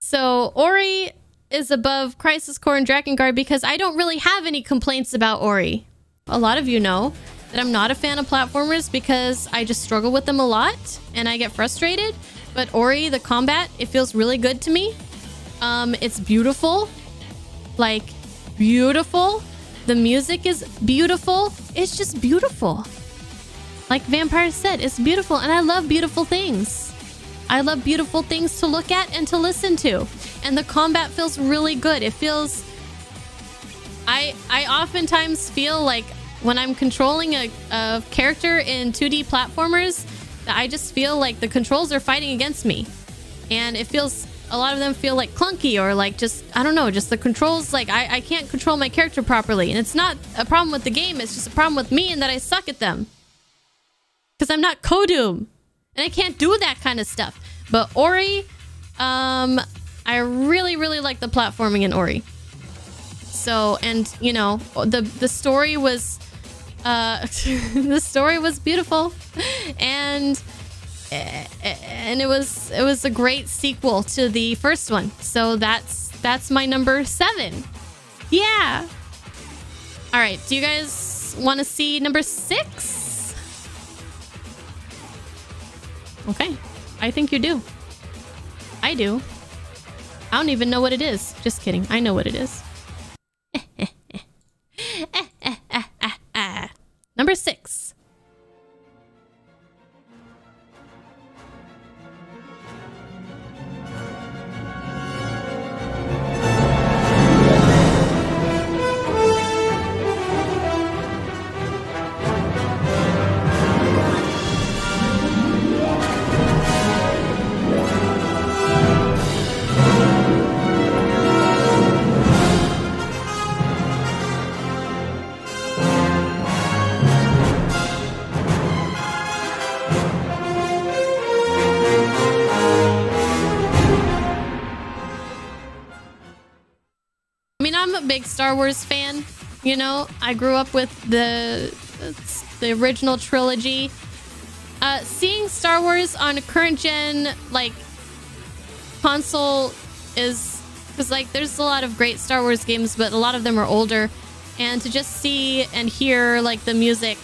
So Ori is above Crisis Core and Dragon Guard because I don't really have any complaints about Ori. A lot of you know that I'm not a fan of platformers because I just struggle with them a lot and I get frustrated. But Ori, the combat, it feels really good to me. It's beautiful. Like, beautiful. The music is beautiful. It's just beautiful. Like Vampire said, it's beautiful, and I love beautiful things. I love beautiful things to look at and to listen to. And the combat feels really good. It feels... I oftentimes feel like when I'm controlling a character in 2D platformers, that I just feel like the controls are fighting against me. And it feels... A lot of them feel like clunky or like just... I don't know, just the controls, like I can't control my character properly. And it's not a problem with the game, it's just a problem with me and that I suck at them. Because I'm not Kodum. And I can't do that kind of stuff. But Ori, I really, really like the platforming in Ori. So, and you know, the story was, the story was beautiful, and it was a great sequel to the first one. So that's my number 7. Yeah. All right. Do you guys want to see number 6? Okay, I think you do. I do. I don't even know what it is. Just kidding. I know what it is. Number 6. I mean, I'm a big Star Wars fan, you know? I grew up with the original trilogy. Seeing Star Wars on a current gen, like, console is... Because, like, there's a lot of great Star Wars games, but a lot of them are older. And to just see and hear, like, the music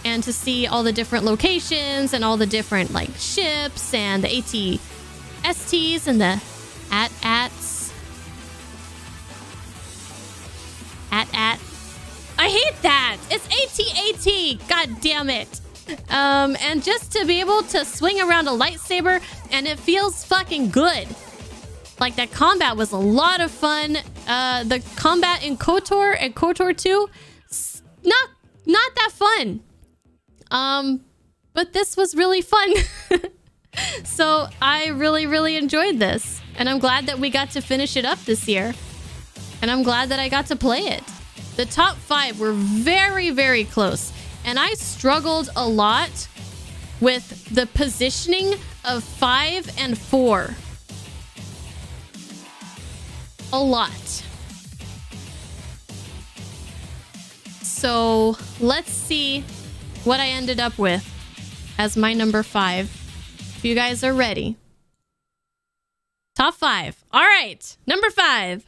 and to see all the different locations and all the different like ships and the AT-STs and the AT-ATs. AT-AT. I hate that! It's AT-AT! God damn it! And just to be able to swing around a lightsaber and it feels fucking good. Like, that combat was a lot of fun. The combat in KOTOR and KOTOR 2, not that fun. But this was really fun. So I really enjoyed this. And I'm glad that we got to finish it up this year. And I'm glad that I got to play it. The top 5 were very close. And I struggled a lot with the positioning of 5 and 4. A lot. So let's see what I ended up with as my number 5. If you guys are ready. Top 5. All right, number 5.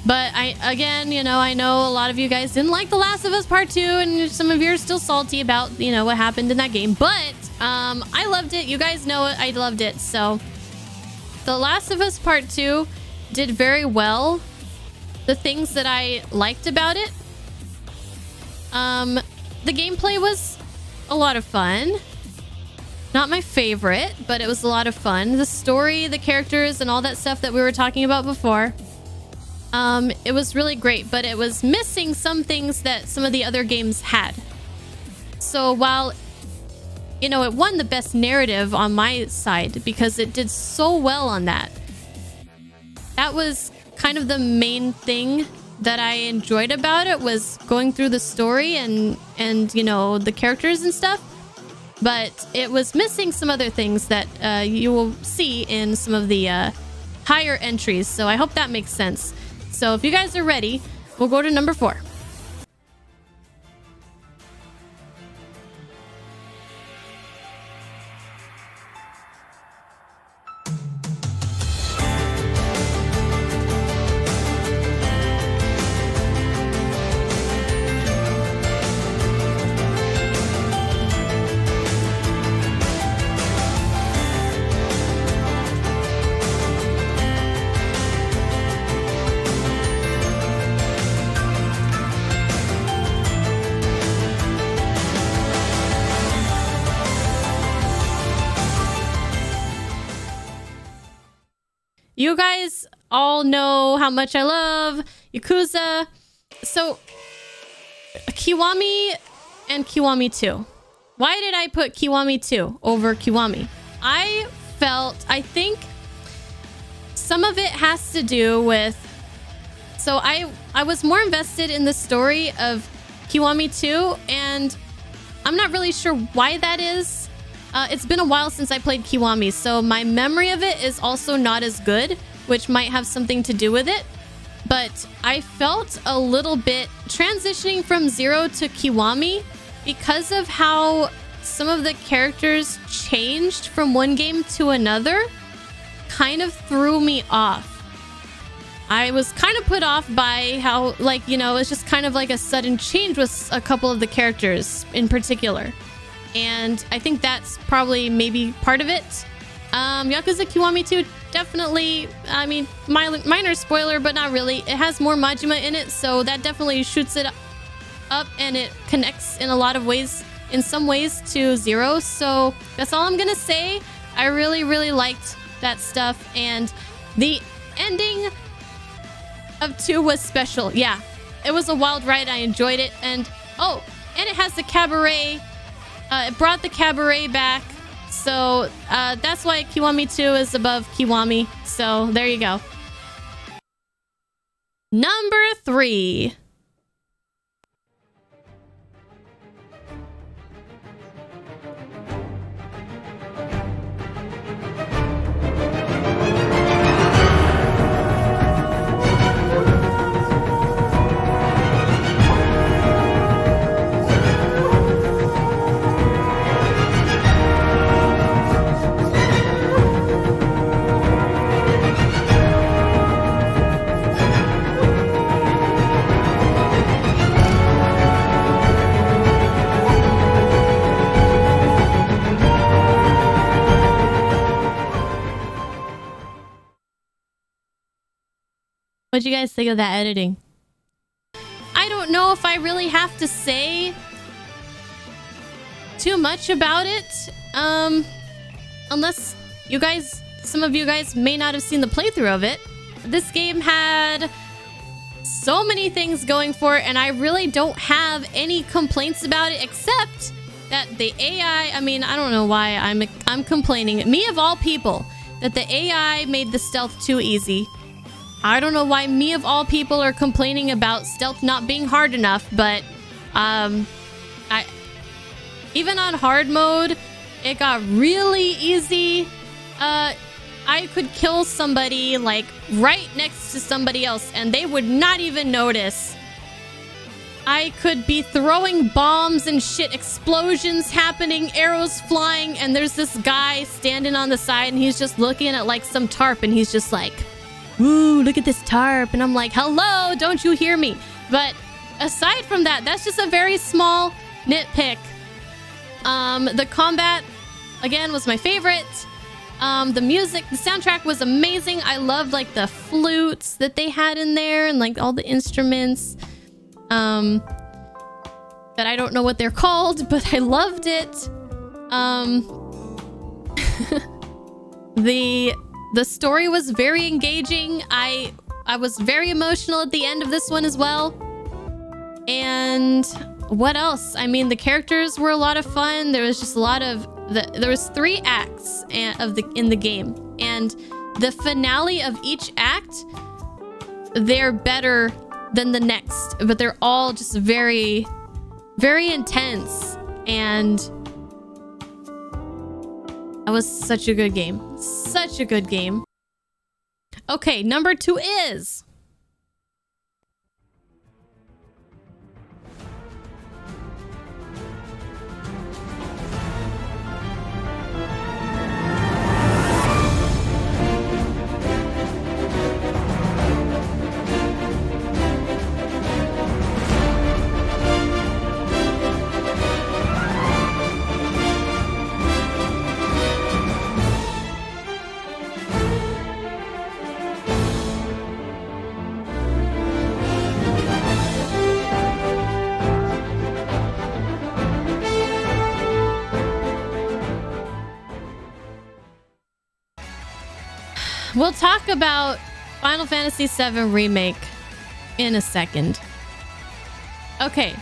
But again, you know, I know a lot of you guys didn't like The Last of Us Part 2, and some of you are still salty about, you know, what happened in that game. But I loved it. You guys know it. I loved it. So The Last of Us Part 2 did very well. The things that I liked about it. The gameplay was a lot of fun. Not my favorite, but it was a lot of fun. The story, the characters, and all that stuff that we were talking about before. It was really great, but it was missing some things that some of the other games had. So while, you know, it won the best narrative on my side because it did so well on that. That was kind of the main thing that I enjoyed about it, was going through the story and you know, the characters and stuff. But it was missing some other things that you will see in some of the higher entries. So I hope that makes sense. So if you guys are ready, we'll go to number 4. You guys all know how much I love Yakuza. So, Kiwami and Kiwami 2. Why did I put Kiwami 2 over Kiwami? I think some of it has to do with... So, I was more invested in the story of Kiwami 2, and I'm not really sure why that is. It's been a while since I played Kiwami, so my memory of it is also not as good, which might have something to do with it. But I felt a little bit transitioning from 0 to Kiwami because of how some of the characters changed from one game to another, kind of threw me off. I was kind of put off by how, like, you know, it's just kind of like a sudden change with a couple of the characters in particular. And I think that's probably maybe part of it. Yakuza Kiwami 2, definitely, I mean, minor spoiler, but not really. It has more Majima in it, so that definitely shoots it up, and it connects in a lot of ways, in some ways, to 0. So that's all I'm gonna say. I really liked that stuff, and the ending of 2 was special. Yeah, it was a wild ride. I enjoyed it, and oh, and it has the cabaret. It brought the cabaret back, So that's why Kiwami 2 is above Kiwami. So there you go. Number 3. What'd you guys think of that editing? I don't know if I really have to say too much about it. Unless you guys, some of you guys may not have seen the playthrough of it. This game had so many things going for it, and I really don't have any complaints about it, except that the AI, I mean, I don't know why I'm complaining. Me of all people, that the AI made the stealth too easy. I don't know why me of all people are complaining about stealth not being hard enough, but even on hard mode, it got really easy. I could kill somebody like right next to somebody else and they would not even notice. I could be throwing bombs and shit, explosions happening, arrows flying, and there's this guy standing on the side and he's just looking at like some tarp and he's just like, ooh, look at this tarp. And I'm like, hello, don't you hear me? But aside from that, that's just a very small nitpick. The combat, again, was my favorite. The music, the soundtrack was amazing. I loved like the flutes that they had in there and like all the instruments. That I don't know what they're called, but I loved it. The story was very engaging. I was very emotional at the end of this one as well. And what else? I mean, the characters were a lot of fun. There was just a lot of there was 3 acts in the game, and the finale of each act, they're better than the next, but they're all just very, very intense. And that was such a good game. Such a good game. Okay, number 2 is... We'll talk about Final Fantasy VII Remake in a second. Okay.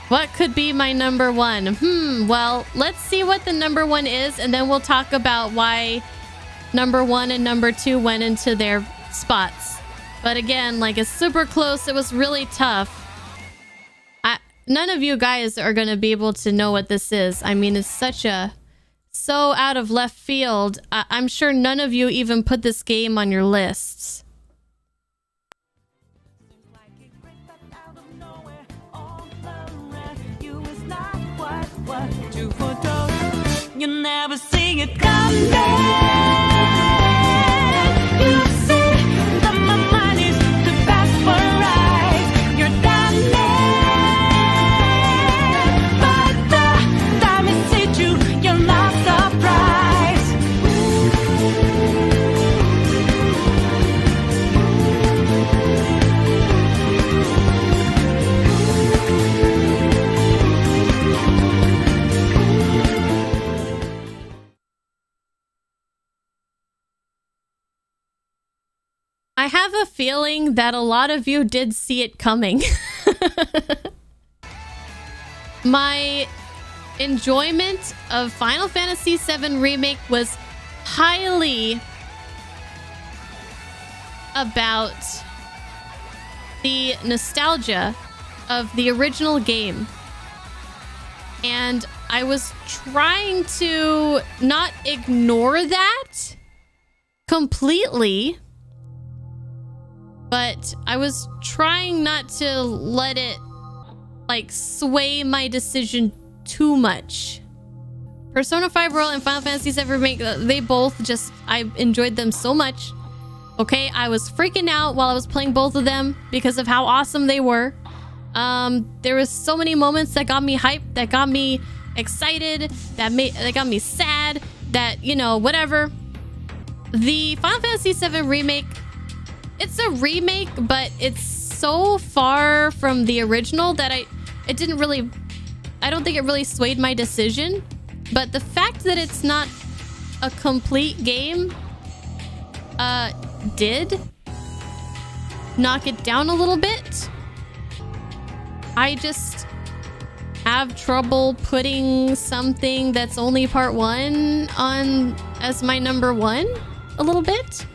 What could be my number 1? Well, let's see what the number 1 is, and then we'll talk about why number 1 and number 2 went into their spots. But again, like, it's super close. It was really tough. None of you guys are going to be able to know what this is. I mean, it's so out of left field. I'm sure none of you even put this game on your lists. You never see it coming. You see that my mind is too fast for right. You're done. But the time it hit you, you're not surprised. I have a feeling that a lot of you did see it coming. My enjoyment of Final Fantasy VII Remake was highly about the nostalgia of the original game. And I was trying to not ignore that completely, but I was trying not to let it like sway my decision too much. Persona 5 Royal and Final Fantasy VII Remake, they both just, I enjoyed them so much. Okay, I was freaking out while I was playing both of them because of how awesome they were. There was so many moments that got me hyped, that got me excited, that got me sad, that, you know, whatever. The Final Fantasy VII Remake, it's a remake, but it's so far from the original that I don't think it really swayed my decision. But the fact that it's not a complete game did knock it down a little bit. I just have trouble putting something that's only part 1 on as my number 1 a little bit.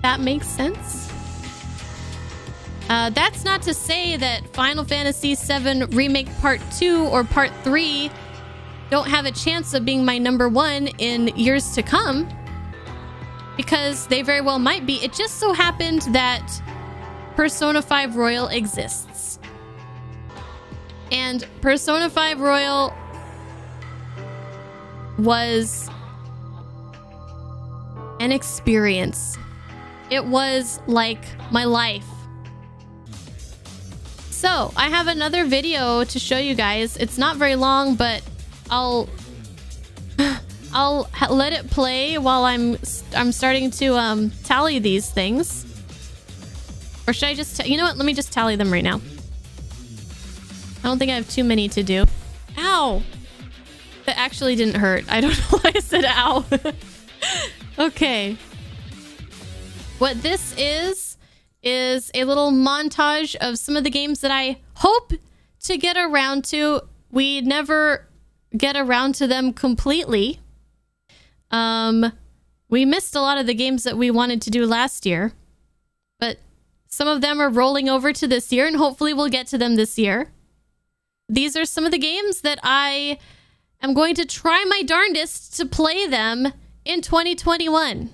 That makes sense. That's not to say that Final Fantasy VII Remake Part 2 or Part 3 don't have a chance of being my number 1 in years to come, because they very well might be. It just so happened that Persona 5 Royal exists. And Persona 5 Royal was an experience. It was like my life. So I have another video to show you guys. It's not very long, but I'll let it play while I'm starting to tally these things. Or should I just you know what? Let me just tally them right now. I don't think I have too many to do. Ow! That actually didn't hurt. I don't know why I said ow. Okay. What this is a little montage of some of the games that I hope to get around to. We never get around to them completely. We missed a lot of the games that we wanted to do last year, but some of them are rolling over to this year, and hopefully we'll get to them this year. These are some of the games that I am going to try my darndest to play them in 2021.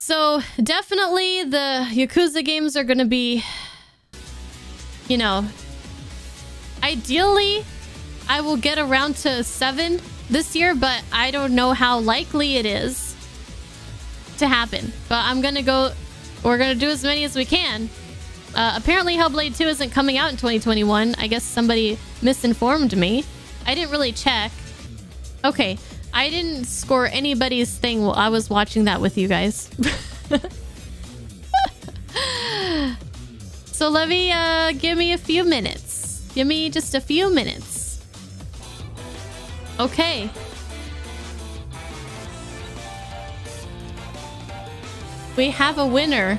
So definitely the Yakuza games are going to be, you know, ideally I will get around to 7 this year, but I don't know how likely it is to happen. But we're going to do as many as we can. Apparently Hellblade 2 isn't coming out in 2021. I guess somebody misinformed me. I didn't really check. Okay. I didn't score anybody's thing while I was watching that with you guys. So let me give me a few minutes. Give me just a few minutes. Okay. We have a winner.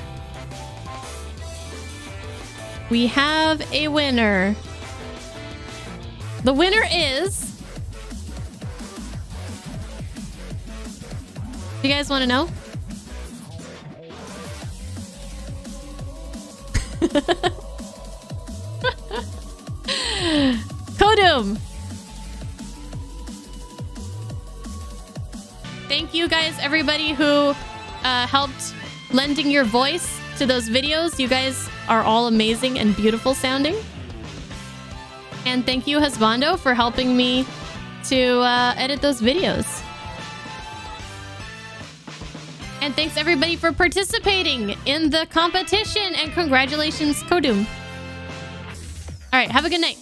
We have a winner. The winner is... You guys want to know? Kodum! Thank you guys, everybody who helped lending your voice to those videos. You guys are all amazing and beautiful sounding. And thank you, Husbando, for helping me to edit those videos. And thanks everybody for participating in the competition. And congratulations, Kodum. All right, have a good night.